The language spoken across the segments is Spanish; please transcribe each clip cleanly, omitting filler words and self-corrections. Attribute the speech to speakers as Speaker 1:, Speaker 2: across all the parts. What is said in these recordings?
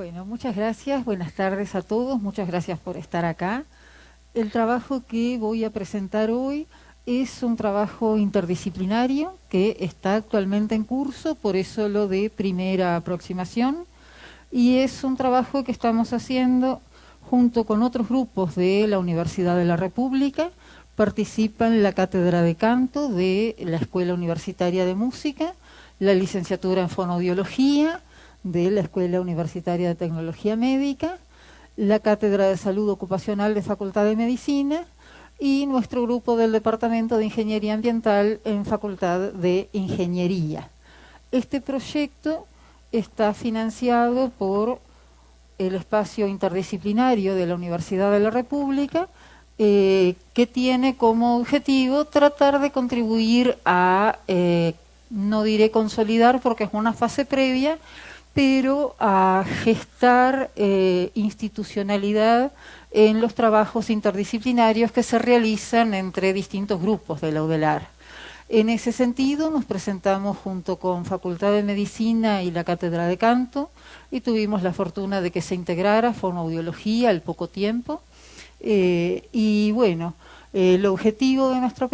Speaker 1: Bueno, muchas gracias, buenas tardes a todos, muchas gracias por estar acá. El trabajo que voy a presentar hoy es un trabajo interdisciplinario que está actualmente en curso, por eso lo de primera aproximación, y es un trabajo que estamos haciendo junto con otros grupos de la Universidad de la República. Participan la Cátedra de Canto de la Escuela Universitaria de Música, la licenciatura en Fonoaudiología de la Escuela Universitaria de Tecnología Médica, la Cátedra de Salud Ocupacional de Facultad de Medicina y nuestro grupo del Departamento de Ingeniería Ambiental en Facultad de Ingeniería. Este proyecto está financiado por el espacio interdisciplinario de la Universidad de la República, que tiene como objetivo tratar de contribuir a, no diré consolidar porque es una fase previa, pero a gestar institucionalidad en los trabajos interdisciplinarios que se realizan entre distintos grupos de la UDELAR. En ese sentido nos presentamos junto con Facultad de Medicina y la Cátedra de Canto y tuvimos la fortuna de que se integrara fonoaudiología al poco tiempo. Y bueno, el objetivo de nuestra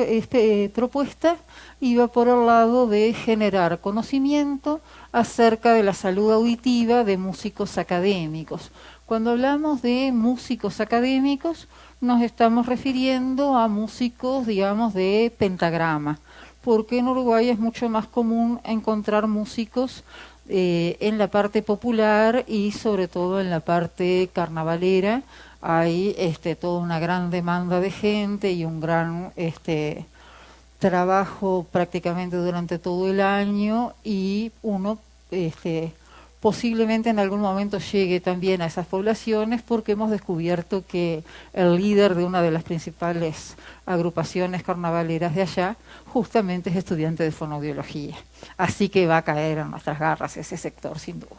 Speaker 1: propuesta iba por el lado de generar conocimiento acerca de la salud auditiva de músicos académicos. Cuando hablamos de músicos académicos, nos estamos refiriendo a músicos, digamos, de pentagrama, porque en Uruguay es mucho más común encontrar músicos en la parte popular y sobre todo en la parte carnavalera. Hay toda una gran demanda de gente y un gran trabajo prácticamente durante todo el año, y uno posiblemente en algún momento llegue también a esas poblaciones, porque hemos descubierto que el líder de una de las principales agrupaciones carnavaleras de allá justamente es estudiante de fonoaudiología, así que va a caer en nuestras garras ese sector sin duda.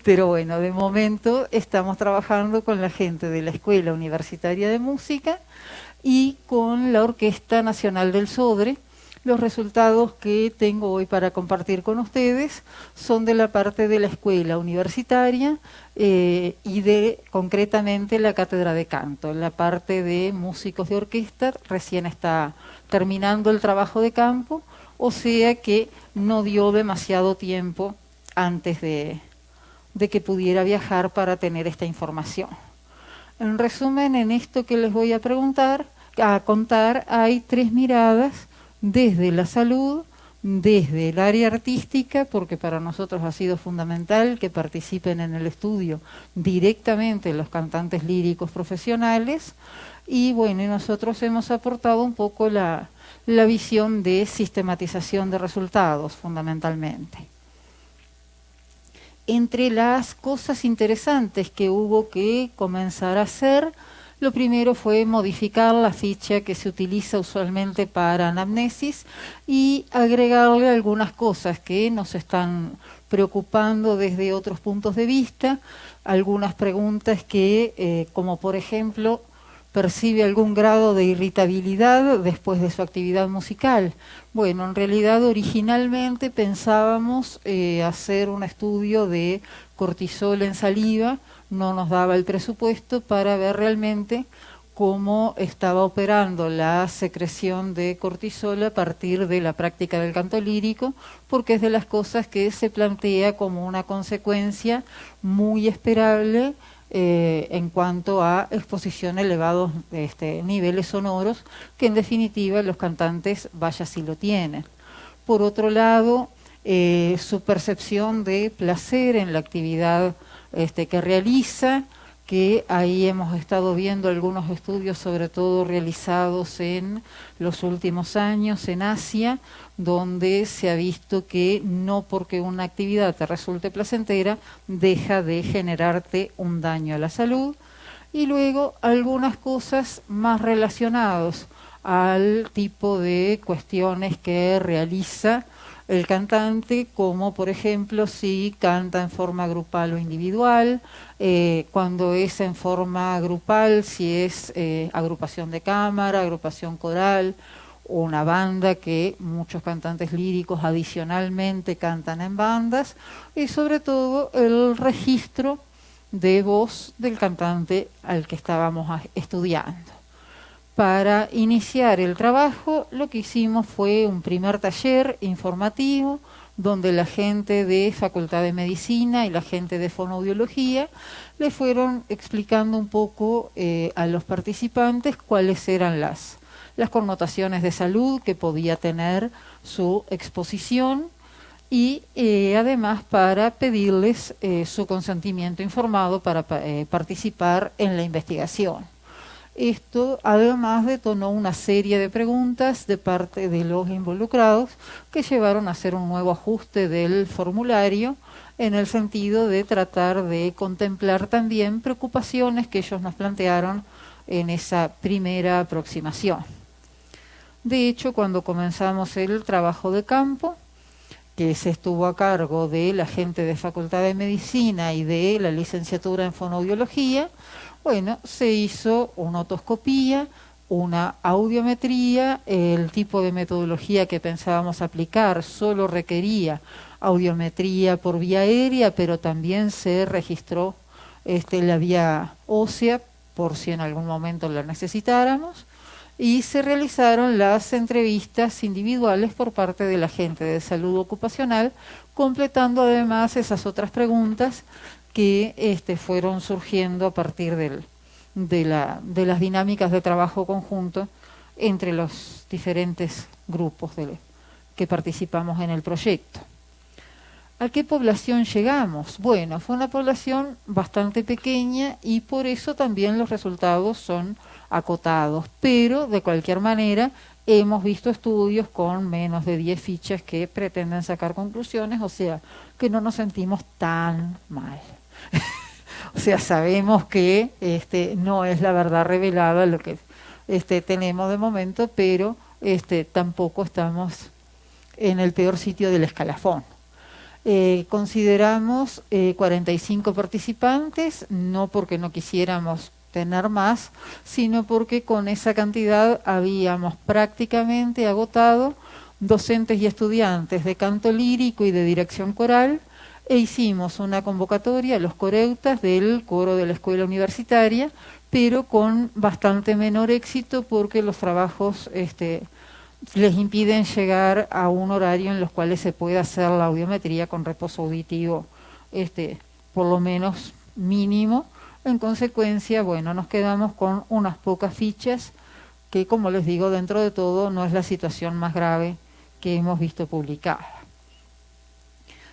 Speaker 1: Pero bueno, de momento estamos trabajando con la gente de la Escuela Universitaria de Música y con la Orquesta Nacional del Sodre. Los resultados que tengo hoy para compartir con ustedes son de la parte de la escuela universitaria y de concretamente la Cátedra de Canto. En la parte de músicos de orquesta recién está terminando el trabajo de campo, o sea que no dio demasiado tiempo antes de que pudiera viajar para tener esta información. En resumen, en esto que les voy a contar, hay tres miradas: desde la salud, desde el área artística, porque para nosotros ha sido fundamental que participen en el estudio directamente los cantantes líricos profesionales, y bueno, nosotros hemos aportado un poco la visión de sistematización de resultados, fundamentalmente. Entre las cosas interesantes que hubo que comenzar a hacer, lo primero fue modificar la ficha que se utiliza usualmente para anamnesis y agregarle algunas cosas que nos están preocupando desde otros puntos de vista, algunas preguntas que, como por ejemplo, ¿percibe algún grado de irritabilidad después de su actividad musical? Bueno, en realidad originalmente pensábamos hacer un estudio de cortisol en saliva, no nos daba el presupuesto para ver realmente cómo estaba operando la secreción de cortisol a partir de la práctica del canto lírico, porque es de las cosas que se plantea como una consecuencia muy esperable en cuanto a exposición a elevados niveles sonoros, que en definitiva los cantantes vaya si lo tienen. Por otro lado, su percepción de placer en la actividad que realiza, que ahí hemos estado viendo algunos estudios, sobre todo realizados en los últimos años en Asia, donde se ha visto que no porque una actividad te resulte placentera, deja de generarte un daño a la salud. Y luego algunas cosas más relacionadas al tipo de cuestiones que realiza el cantante, como por ejemplo si canta en forma grupal o individual, cuando es en forma grupal, si es agrupación de cámara, agrupación coral una banda que muchos cantantes líricos adicionalmente cantan en bandas, y sobre todo el registro de voz del cantante al que estábamos estudiando. Para iniciar el trabajo, lo que hicimos fue un primer taller informativo, donde la gente de Facultad de Medicina y la gente de Fonoaudiología le fueron explicando un poco a los participantes cuáles eran las connotaciones de salud que podía tener su exposición, y además para pedirles su consentimiento informado para participar en la investigación. Esto además detonó una serie de preguntas de parte de los involucrados que llevaron a hacer un nuevo ajuste del formulario, en el sentido de tratar de contemplar también preocupaciones que ellos nos plantearon en esa primera aproximación. De hecho, cuando comenzamos el trabajo de campo, que se estuvo a cargo de la gente de Facultad de Medicina y de la licenciatura en Fonoaudiología, bueno, se hizo una otoscopía, una audiometría. El tipo de metodología que pensábamos aplicar solo requería audiometría por vía aérea, pero también se registró la vía ósea por si en algún momento la necesitáramos, y se realizaron las entrevistas individuales por parte de la gente de salud ocupacional, completando además esas otras preguntas que fueron surgiendo a partir de las dinámicas de trabajo conjunto entre los diferentes grupos que participamos en el proyecto. ¿A qué población llegamos? Bueno, fue una población bastante pequeña y por eso también los resultados son acotados, pero de cualquier manera hemos visto estudios con menos de 10 fichas que pretenden sacar conclusiones, o sea, que no nos sentimos tan mal. O sea, sabemos que no es la verdad revelada lo que tenemos de momento, pero tampoco estamos en el peor sitio del escalafón. Consideramos 45 participantes, no porque no quisiéramos tener más, sino porque con esa cantidad habíamos prácticamente agotado docentes y estudiantes de canto lírico y de dirección coral, e hicimos una convocatoria a los coreutas del coro de la escuela universitaria, pero con bastante menor éxito porque los trabajos les impiden llegar a un horario en los cuales se pueda hacer la audiometría con reposo auditivo por lo menos mínimo. En consecuencia, bueno, nos quedamos con unas pocas fichas que, como les digo, dentro de todo no es la situación más grave que hemos visto publicada.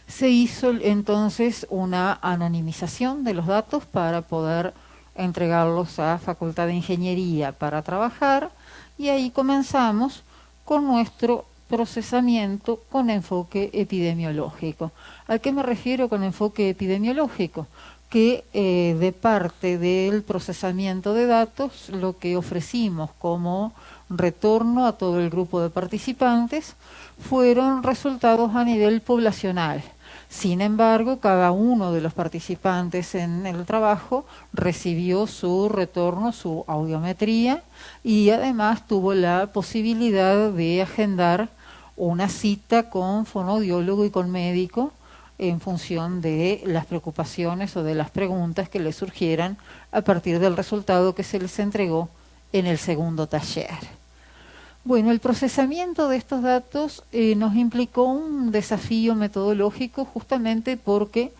Speaker 1: Se hizo entonces una anonimización de los datos para poder entregarlos a Facultad de Ingeniería para trabajar, y ahí comenzamos con nuestro procesamiento con enfoque epidemiológico. ¿A qué me refiero con enfoque epidemiológico? Que de parte del procesamiento de datos, lo que ofrecimos como retorno a todo el grupo de participantes fueron resultados a nivel poblacional. Sin embargo, cada uno de los participantes en el trabajo recibió su retorno, su audiometría, y además tuvo la posibilidad de agendar una cita con fonoaudiólogo y con médico en función de las preocupaciones o de las preguntas que les surgieran a partir del resultado que se les entregó en el segundo taller. Bueno, el procesamiento de estos datos nos implicó un desafío metodológico, justamente porque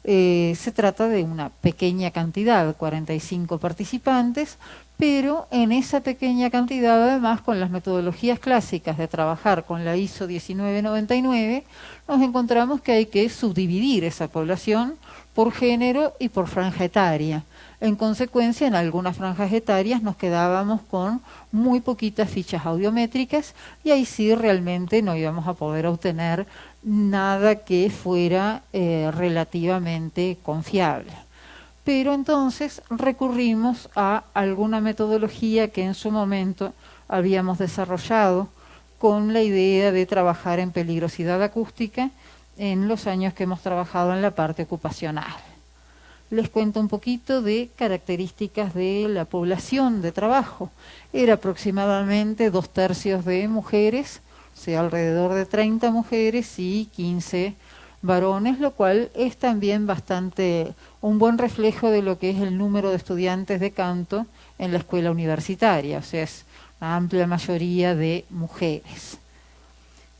Speaker 1: se trata de una pequeña cantidad, 45 participantes, pero en esa pequeña cantidad, además, con las metodologías clásicas de trabajar con la ISO 1999, nos encontramos que hay que subdividir esa población por género y por franja etaria. En consecuencia, en algunas franjas etarias nos quedábamos con muy poquitas fichas audiométricas, y ahí sí realmente no íbamos a poder obtener nada que fuera relativamente confiable. Pero entonces recurrimos a alguna metodología que en su momento habíamos desarrollado con la idea de trabajar en peligrosidad acústica en los años que hemos trabajado en la parte ocupacional. les cuento un poquito de características de la población de trabajo. Era aproximadamente 2/3 de mujeres, o sea, alrededor de 30 mujeres y 15 varones, lo cual es también bastante un buen reflejo de lo que es el número de estudiantes de canto en la escuela universitaria, o sea, es una amplia mayoría de mujeres.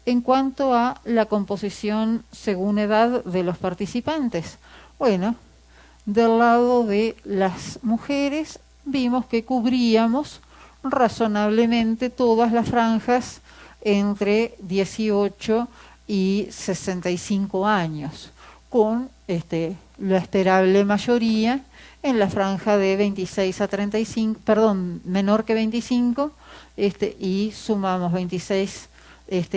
Speaker 1: En cuanto a la composición según edad de los participantes, bueno, del lado de las mujeres vimos que cubríamos razonablemente todas las franjas entre 18 y 65 años, con la esperable mayoría en la franja de 26 a 35, perdón, menor que 25, y sumamos 26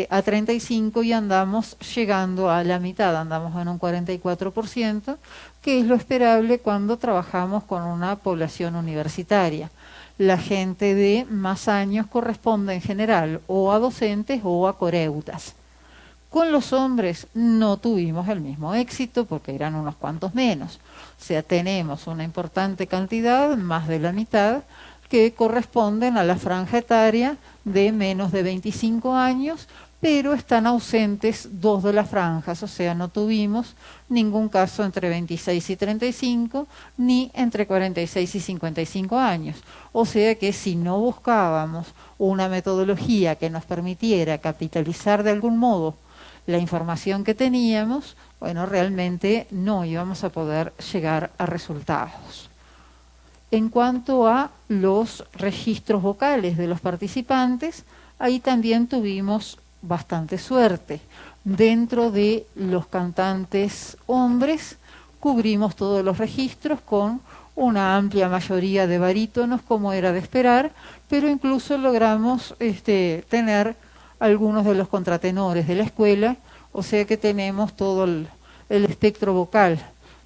Speaker 1: a 35 y andamos llegando a la mitad, andamos en un 44%, que es lo esperable cuando trabajamos con una población universitaria. La gente de más años corresponde en general o a docentes o a coreutas. Con los hombres no tuvimos el mismo éxito porque eran unos cuantos menos. O sea, tenemos una importante cantidad, más de la mitad, que corresponden a la franja etaria de menos de 25 años, pero están ausentes 2 de las franjas, o sea, no tuvimos ningún caso entre 26 y 35, ni entre 46 y 55 años. O sea que si no buscábamos una metodología que nos permitiera capitalizar de algún modo la información que teníamos, bueno, realmente no íbamos a poder llegar a resultados. En cuanto a los registros vocales de los participantes, ahí también tuvimos bastante suerte. Dentro de los cantantes hombres, cubrimos todos los registros con una amplia mayoría de barítonos, como era de esperar, pero incluso logramos tener algunos de los contratenores de la escuela, o sea que tenemos todo el espectro vocal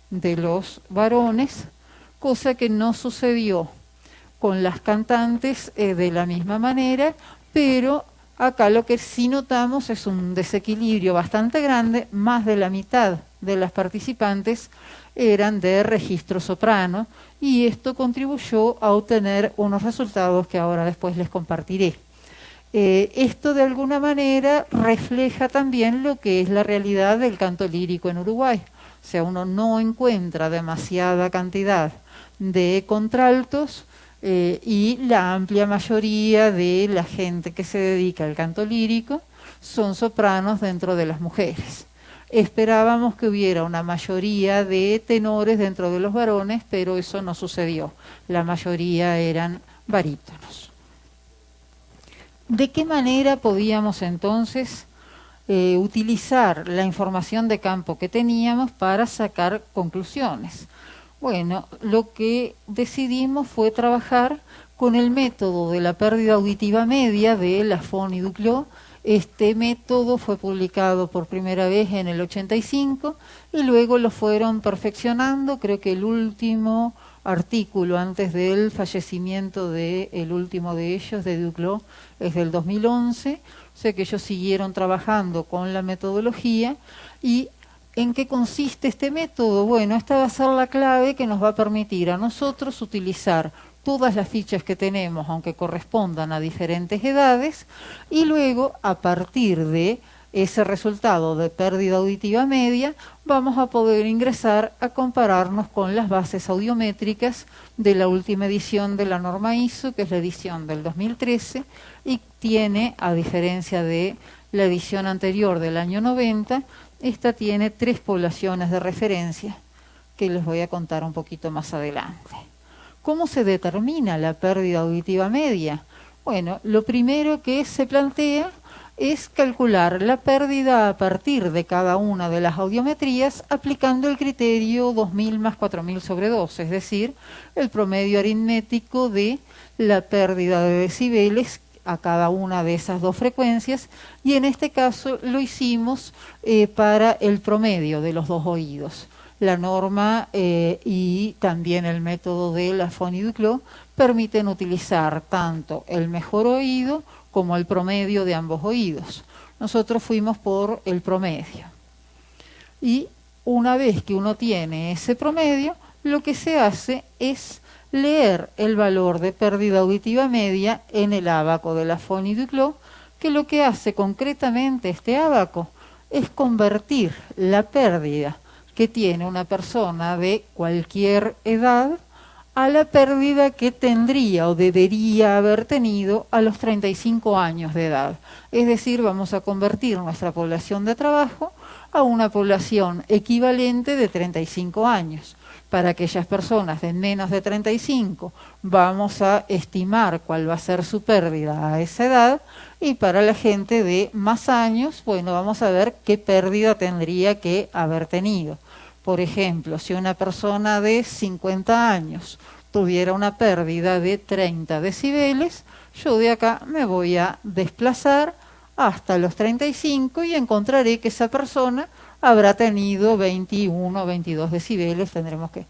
Speaker 1: de los varones, cosa que no sucedió con las cantantes de la misma manera, pero acá lo que sí notamos es un desequilibrio bastante grande, más de la mitad de las participantes eran de registro soprano, y esto contribuyó a obtener unos resultados que ahora después les compartiré. Esto de alguna manera refleja también lo que es la realidad del canto lírico en Uruguay. O sea, uno no encuentra demasiada cantidad de contraltos y la amplia mayoría de la gente que se dedica al canto lírico son sopranos dentro de las mujeres. Esperábamos que hubiera una mayoría de tenores dentro de los varones, pero eso no sucedió. La mayoría eran barítonos. ¿De qué manera podíamos entonces utilizar la información de campo que teníamos para sacar conclusiones? Bueno, lo que decidimos fue trabajar con el método de la pérdida auditiva media de Lafon y Duclos. Este método fue publicado por primera vez en el 85 y luego lo fueron perfeccionando. Creo que el último artículo antes del fallecimiento del último de ellos, de Duclos, es del 2011, o sea que ellos siguieron trabajando con la metodología. ¿Y en qué consiste este método? Bueno, esta va a ser la clave que nos va a permitir a nosotros utilizar todas las fichas que tenemos, aunque correspondan a diferentes edades, y luego, a partir de ese resultado de pérdida auditiva media, vamos a poder ingresar a compararnos con las bases audiométricas de la última edición de la norma ISO, que es la edición del 2013, y tiene, a diferencia de la edición anterior del año 90, esta tiene 3 poblaciones de referencia, que les voy a contar un poquito más adelante. ¿Cómo se determina la pérdida auditiva media? Bueno, lo primero que se plantea es calcular la pérdida a partir de cada una de las audiometrías aplicando el criterio 2000 más 4000 sobre 2, es decir, el promedio aritmético de la pérdida de decibeles a cada una de esas 2 frecuencias, y en este caso lo hicimos para el promedio de los 2 oídos. La norma y también el método de Lafon y Duclos permiten utilizar tanto el mejor oído como el promedio de ambos oídos. Nosotros fuimos por el promedio. Y una vez que uno tiene ese promedio, lo que se hace es leer el valor de pérdida auditiva media en el ábaco de la Fony Duclos, que lo que hace concretamente este ábaco es convertir la pérdida que tiene una persona de cualquier edad a la pérdida que tendría o debería haber tenido a los 35 años de edad. Es decir, vamos a convertir nuestra población de trabajo a una población equivalente de 35 años. Para aquellas personas de menos de 35 vamos a estimar cuál va a ser su pérdida a esa edad, y para la gente de más años, bueno, vamos a ver qué pérdida tendría que haber tenido. Por ejemplo, si una persona de 50 años tuviera una pérdida de 30 decibeles, yo de acá me voy a desplazar hasta los 35 y encontraré que esa persona habrá tenido 21 o 22 decibeles, tendremos que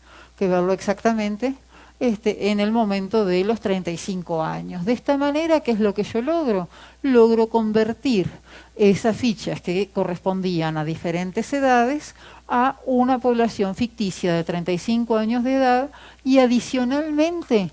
Speaker 1: verlo exactamente, en el momento de los 35 años. De esta manera, ¿qué es lo que yo logro? Logro convertir esas fichas que correspondían a diferentes edades a una población ficticia de 35 años de edad, y adicionalmente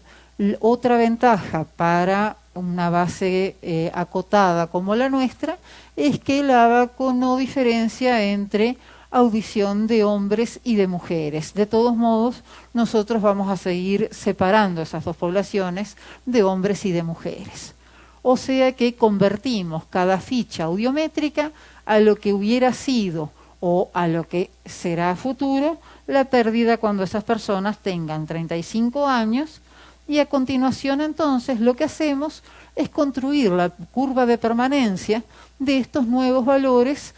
Speaker 1: otra ventaja para una base acotada como la nuestra es que el ábaco no diferencia entre audición de hombres y de mujeres. De todos modos, nosotros vamos a seguir separando esas dos poblaciones de hombres y de mujeres. O sea que convertimos cada ficha audiométrica a lo que hubiera sido o a lo que será a futuro la pérdida cuando esas personas tengan 35 años, y a continuación entonces lo que hacemos es construir la curva de permanencia de estos nuevos valores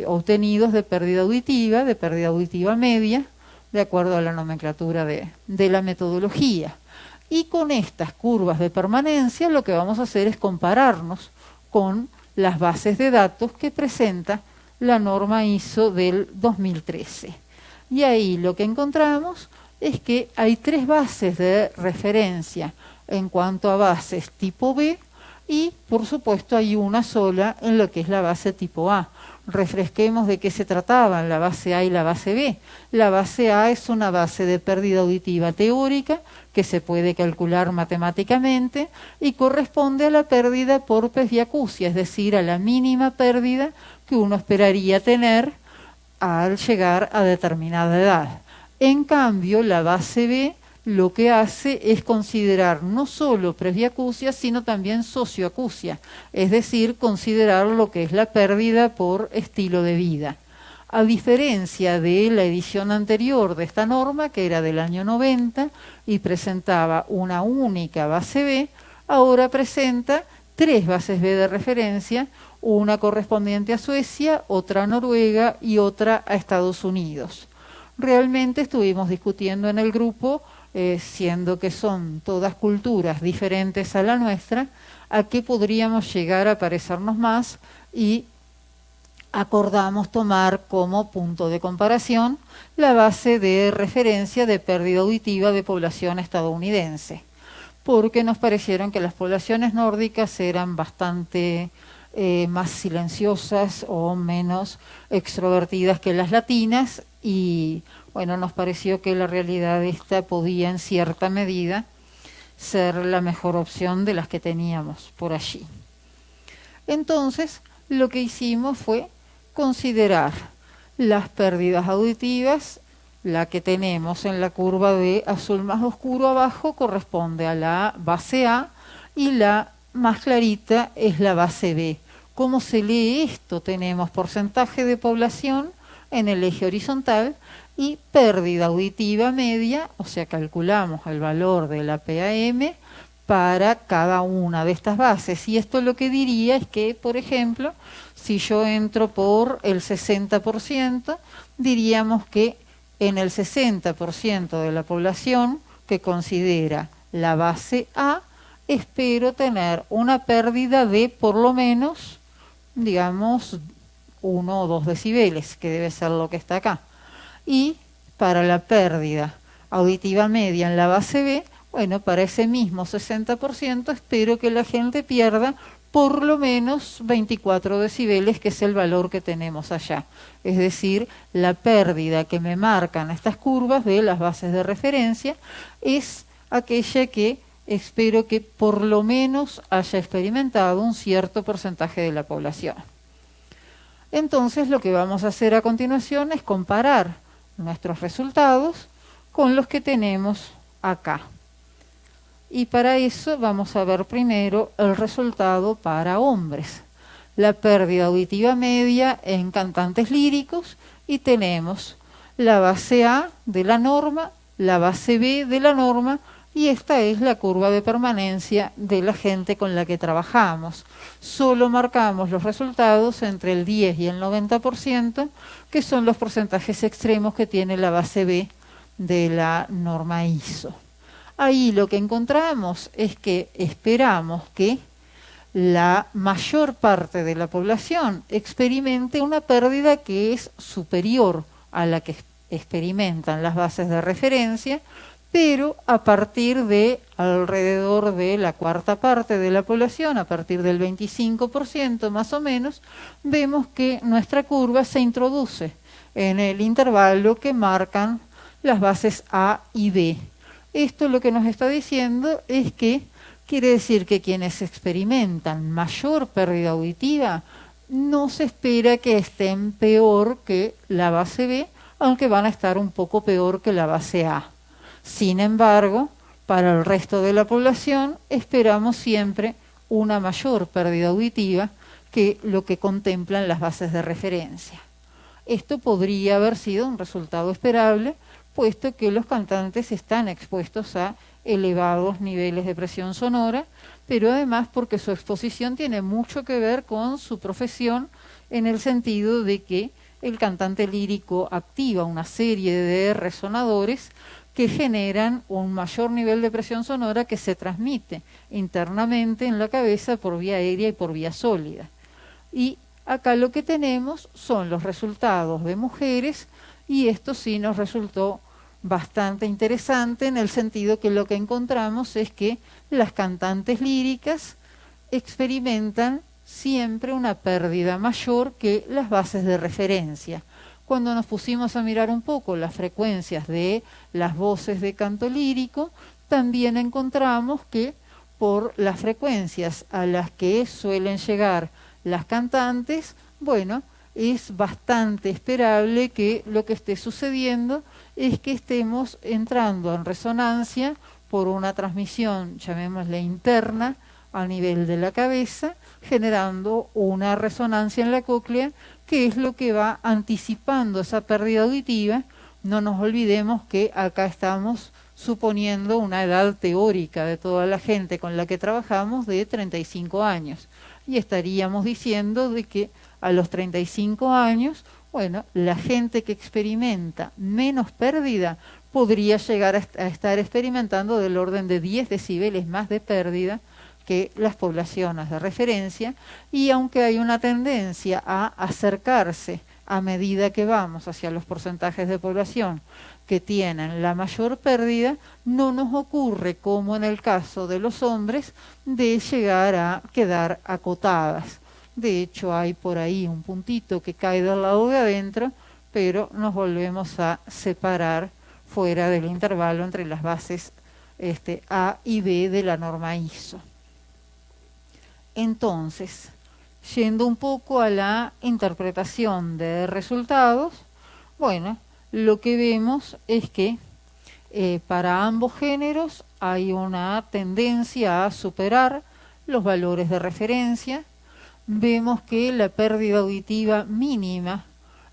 Speaker 1: obtenidos de pérdida auditiva media, de acuerdo a la nomenclatura de la metodología. Y con estas curvas de permanencia lo que vamos a hacer es compararnos con las bases de datos que presenta la norma ISO del 2013. Y ahí lo que encontramos es que hay 3 bases de referencia en cuanto a bases tipo B, y por supuesto hay una sola en lo que es la base tipo A. Refresquemos de qué se trataban la base A y la base B. La base A es una base de pérdida auditiva teórica que se puede calcular matemáticamente y corresponde a la pérdida por presbiacusia, es decir, a la mínima pérdida que uno esperaría tener al llegar a determinada edad. En cambio, la base B lo que hace es considerar no solo presbiacusia, sino también socioacusia, es decir, considerar lo que es la pérdida por estilo de vida. A diferencia de la edición anterior de esta norma, que era del año 90 y presentaba una única base B, ahora presenta 3 bases B de referencia, una correspondiente a Suecia, otra a Noruega y otra a Estados Unidos. Realmente estuvimos discutiendo en el grupo, siendo que son todas culturas diferentes a la nuestra, a qué podríamos llegar a parecernos más, y acordamos tomar como punto de comparación la base de referencia de pérdida auditiva de población estadounidense, porque nos parecieron que las poblaciones nórdicas eran bastante más silenciosas o menos extrovertidas que las latinas, y bueno, nos pareció que la realidad esta podía en cierta medida ser la mejor opción de las que teníamos por allí. Entonces, lo que hicimos fue considerar las pérdidas auditivas. La que tenemos en la curva de azul más oscuro abajo corresponde a la base A y la más clarita es la base B. ¿Cómo se lee esto? Tenemos porcentaje de población en el eje horizontal y pérdida auditiva media, o sea, calculamos el valor de la PAM para cada una de estas bases. Y esto lo que diría es que, por ejemplo, si yo entro por el 60%, diríamos que en el 60% de la población que considera la base A, espero tener una pérdida de por lo menos, digamos, 1 o 2 decibeles, que debe ser lo que está acá. Y para la pérdida auditiva media en la base B, bueno, para ese mismo 60% espero que la gente pierda por lo menos 24 decibeles, que es el valor que tenemos allá. Es decir, la pérdida que me marcan estas curvas de las bases de referencia es aquella que espero que por lo menos haya experimentado un cierto porcentaje de la población. Entonces, lo que vamos a hacer a continuación es comparar nuestros resultados con los que tenemos acá. Y para eso vamos a ver primero el resultado para hombres. La pérdida auditiva media en cantantes líricos, y tenemos la base A de la norma, la base B de la norma, y esta es la curva de permanencia de la gente con la que trabajamos. Solo marcamos los resultados entre el 10 y el 90%, que son los porcentajes extremos que tiene la base B de la norma ISO. Ahí lo que encontramos es que esperamos que la mayor parte de la población experimente una pérdida que es superior a la que experimentan las bases de referencia, pero a partir de alrededor de la cuarta parte de la población, a partir del 25% más o menos, vemos que nuestra curva se introduce en el intervalo que marcan las bases A y B. Esto lo que nos está diciendo es que quiere decir que quienes experimentan mayor pérdida auditiva no se espera que estén peor que la base B, aunque van a estar un poco peor que la base A. Sin embargo, para el resto de la población esperamos siempre una mayor pérdida auditiva que lo que contemplan las bases de referencia. Esto podría haber sido un resultado esperable, puesto que los cantantes están expuestos a elevados niveles de presión sonora, pero además porque su exposición tiene mucho que ver con su profesión, en el sentido de que el cantante lírico activa una serie de resonadores que generan un mayor nivel de presión sonora que se transmite internamente en la cabeza por vía aérea y por vía sólida. Y acá lo que tenemos son los resultados de mujeres, y esto sí nos resultó bastante interesante, en el sentido que lo que encontramos es que las cantantes líricas experimentan siempre una pérdida mayor que las bases de referencia. Cuando nos pusimos a mirar un poco las frecuencias de las voces de canto lírico, también encontramos que por las frecuencias a las que suelen llegar las cantantes, bueno, es bastante esperable que lo que esté sucediendo es que estemos entrando en resonancia por una transmisión, llamémosle interna, a nivel de la cabeza, generando una resonancia en la cóclea, que es lo que va anticipando esa pérdida auditiva. No nos olvidemos que acá estamos suponiendo una edad teórica de toda la gente con la que trabajamos de 35 años. Y estaríamos diciendo de que a los 35 años, bueno, la gente que experimenta menos pérdida podría llegar a estar experimentando del orden de 10 decibeles más de pérdida que las poblaciones de referencia, y aunque hay una tendencia a acercarse a medida que vamos hacia los porcentajes de población que tienen la mayor pérdida, no nos ocurre, como en el caso de los hombres, de llegar a quedar acotadas. De hecho, hay por ahí un puntito que cae del lado de adentro, pero nos volvemos a separar fuera del intervalo entre las bases A y B de la norma ISO. Entonces, yendo un poco a la interpretación de resultados, bueno, lo que vemos es que para ambos géneros hay una tendencia a superar los valores de referencia. Vemos que la pérdida auditiva mínima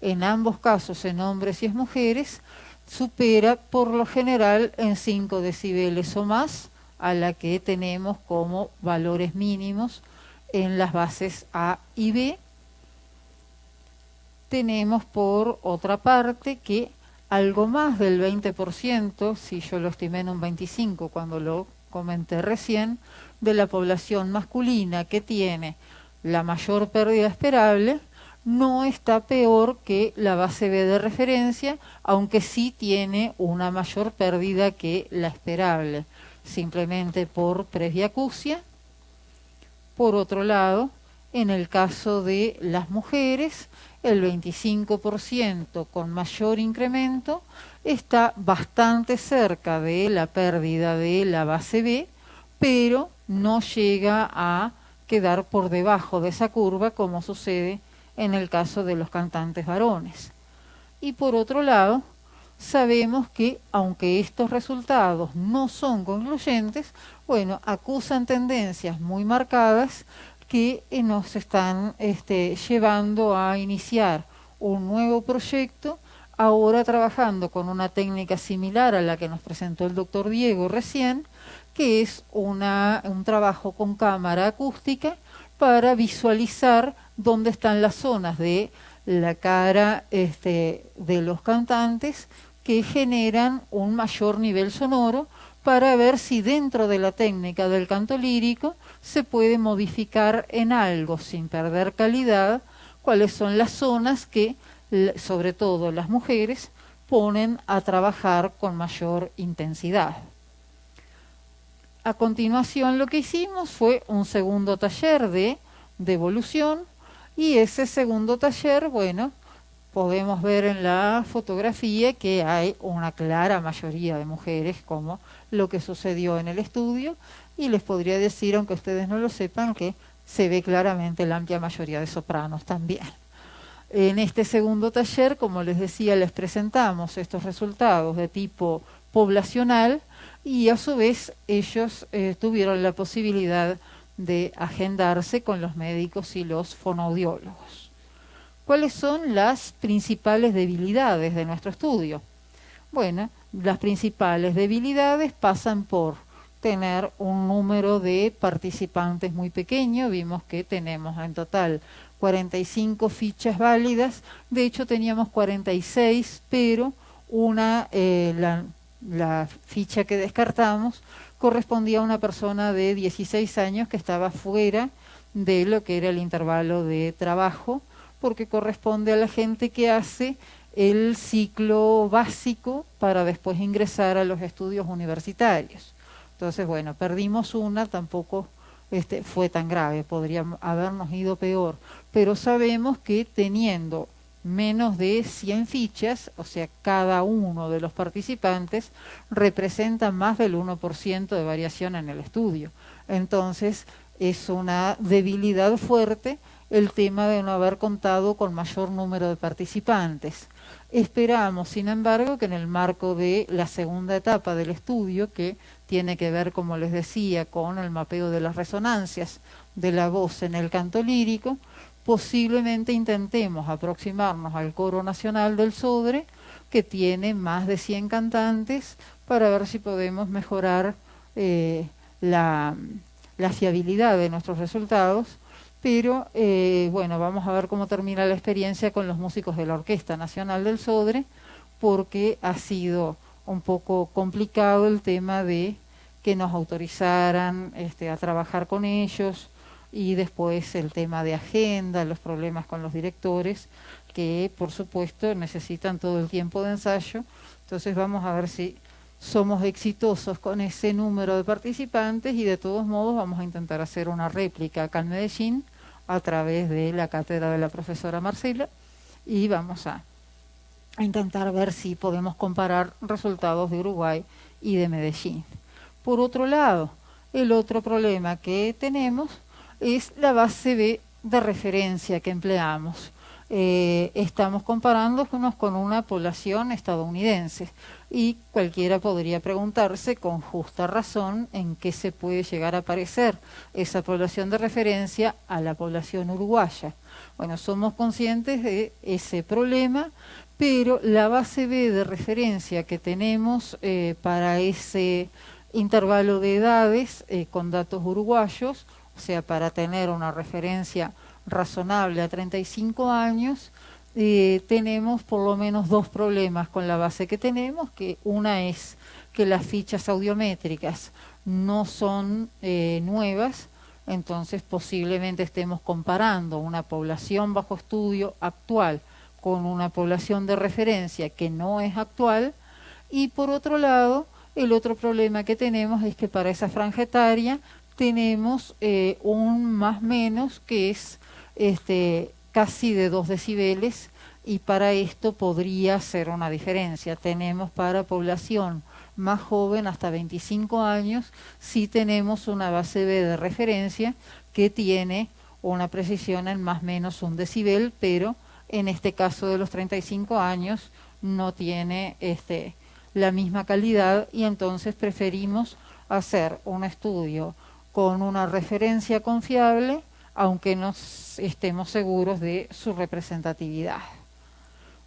Speaker 1: en ambos casos, en hombres y en mujeres, supera por lo general en 5 decibeles o más a la que tenemos como valores mínimos en las bases A y B. Tenemos por otra parte que algo más del 20%, si yo lo estimé en un 25% cuando lo comenté recién, de la población masculina que tiene la mayor pérdida esperable, no está peor que la base B de referencia, aunque sí tiene una mayor pérdida que la esperable, simplemente por presbiacusia. Por otro lado, en el caso de las mujeres, el 25% con mayor incremento está bastante cerca de la pérdida de la base B, pero no llega a quedar por debajo de esa curva como sucede en el caso de los cantantes varones. Y por otro lado, sabemos que aunque estos resultados no son concluyentes, bueno, acusan tendencias muy marcadas que nos están llevando a iniciar un nuevo proyecto, ahora trabajando con una técnica similar a la que nos presentó el doctor Diego recién, que es un trabajo con cámara acústica para visualizar dónde están las zonas de la cara de los cantantes que generan un mayor nivel sonoro, para ver si dentro de la técnica del canto lírico se puede modificar en algo sin perder calidad cuáles son las zonas que sobre todo las mujeres ponen a trabajar con mayor intensidad. A continuación lo que hicimos fue un segundo taller de evolución, y ese segundo taller, bueno, podemos ver en la fotografía que hay una clara mayoría de mujeres, como lo que sucedió en el estudio, y les podría decir, aunque ustedes no lo sepan, que se ve claramente la amplia mayoría de sopranos también. En este segundo taller, como les decía, les presentamos estos resultados de tipo poblacional, y a su vez ellos tuvieron la posibilidad de agendarse con los médicos y los fonoaudiólogos. ¿Cuáles son las principales debilidades de nuestro estudio? Bueno, las principales debilidades pasan por tener un número de participantes muy pequeño. Vimos que tenemos en total 45 fichas válidas, de hecho teníamos 46, pero la ficha que descartamos correspondía a una persona de 16 años que estaba fuera de lo que era el intervalo de trabajo, porque corresponde a la gente que hace el ciclo básico para después ingresar a los estudios universitarios. Entonces, bueno, perdimos una, tampoco fue tan grave, podría habernos ido peor, pero sabemos que teniendo menos de 100 fichas, o sea, cada uno de los participantes representa más del 1% de variación en el estudio. Entonces, es una debilidad fuerte el tema de no haber contado con mayor número de participantes. Esperamos, sin embargo, que en el marco de la segunda etapa del estudio, que tiene que ver, como les decía, con el mapeo de las resonancias de la voz en el canto lírico, posiblemente intentemos aproximarnos al Coro Nacional del Sodre, que tiene más de 100 cantantes, para ver si podemos mejorar la fiabilidad de nuestros resultados. Pero bueno, vamos a ver cómo termina la experiencia con los músicos de la Orquesta Nacional del Sodre, porque ha sido un poco complicado el tema de que nos autorizaran a trabajar con ellos, y después el tema de agenda, los problemas con los directores, que por supuesto necesitan todo el tiempo de ensayo. Entonces vamos a ver si somos exitosos con ese número de participantes, y de todos modos vamos a intentar hacer una réplica acá en Medellín a través de la cátedra de la profesora Marcela, y vamos a intentar ver si podemos comparar resultados de Uruguay y de Medellín. Por otro lado, el otro problema que tenemos es la base B de referencia que empleamos. Estamos comparándonos con una población estadounidense, y cualquiera podría preguntarse con justa razón en qué se puede llegar a parecer esa población de referencia a la población uruguaya. Bueno, somos conscientes de ese problema, pero la base B de referencia que tenemos para ese intervalo de edades con datos uruguayos, o sea, para tener una referencia razonable a 35 años, tenemos por lo menos dos problemas con la base que tenemos, que una es que las fichas audiométricas no son nuevas, entonces posiblemente estemos comparando una población bajo estudio actual con una población de referencia que no es actual. Y por otro lado, el otro problema que tenemos es que para esa franja etaria tenemos un más menos que es casi de 2 decibeles, y para esto podría ser una diferencia. Tenemos para población más joven, hasta 25 años, sí tenemos una base B de referencia que tiene una precisión en más o menos 1 decibel, pero en este caso de los 35 años no tiene la misma calidad, y entonces preferimos hacer un estudio con una referencia confiable, aunque no estemos seguros de su representatividad.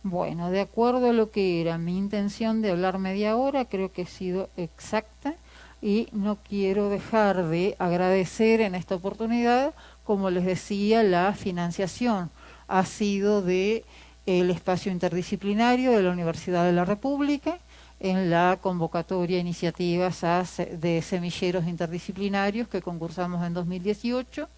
Speaker 1: Bueno, de acuerdo a lo que era mi intención de hablar media hora, creo que he sido exacta, y no quiero dejar de agradecer en esta oportunidad, como les decía, la financiación ha sido de el espacio interdisciplinario de la Universidad de la República, en la convocatoria iniciativas de semilleros interdisciplinarios que concursamos en 2018.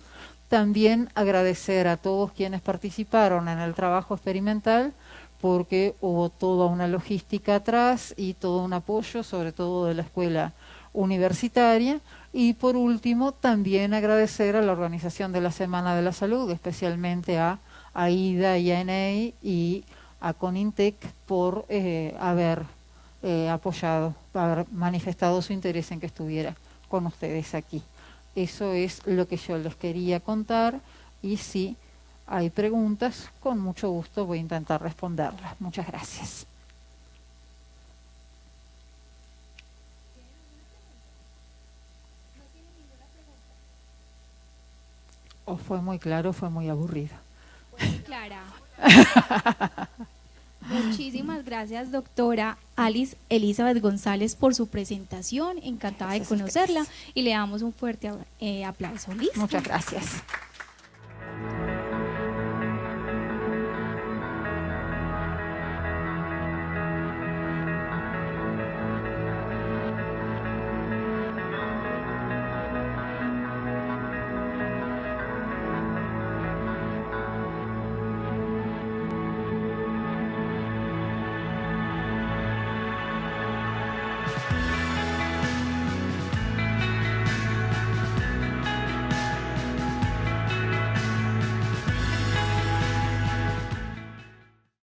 Speaker 1: También agradecer a todos quienes participaron en el trabajo experimental, porque hubo toda una logística atrás y todo un apoyo, sobre todo de la escuela universitaria. Y por último, también agradecer a la organización de la Semana de la Salud, especialmente a AIDA y a ENEI y a CONINTEC por haber apoyado, haber manifestado su interés en que estuviera con ustedes aquí. Eso es lo que yo les quería contar, y si hay preguntas, con mucho gusto voy a intentar responderlas. Muchas gracias. ¿O fue muy claro o fue muy aburrido?
Speaker 2: Muy clara. Muchísimas gracias, doctora Alice Elizabeth González, por su presentación. Encantada de conocerla, y le damos un fuerte aplauso. ¿Listo?
Speaker 1: Muchas gracias.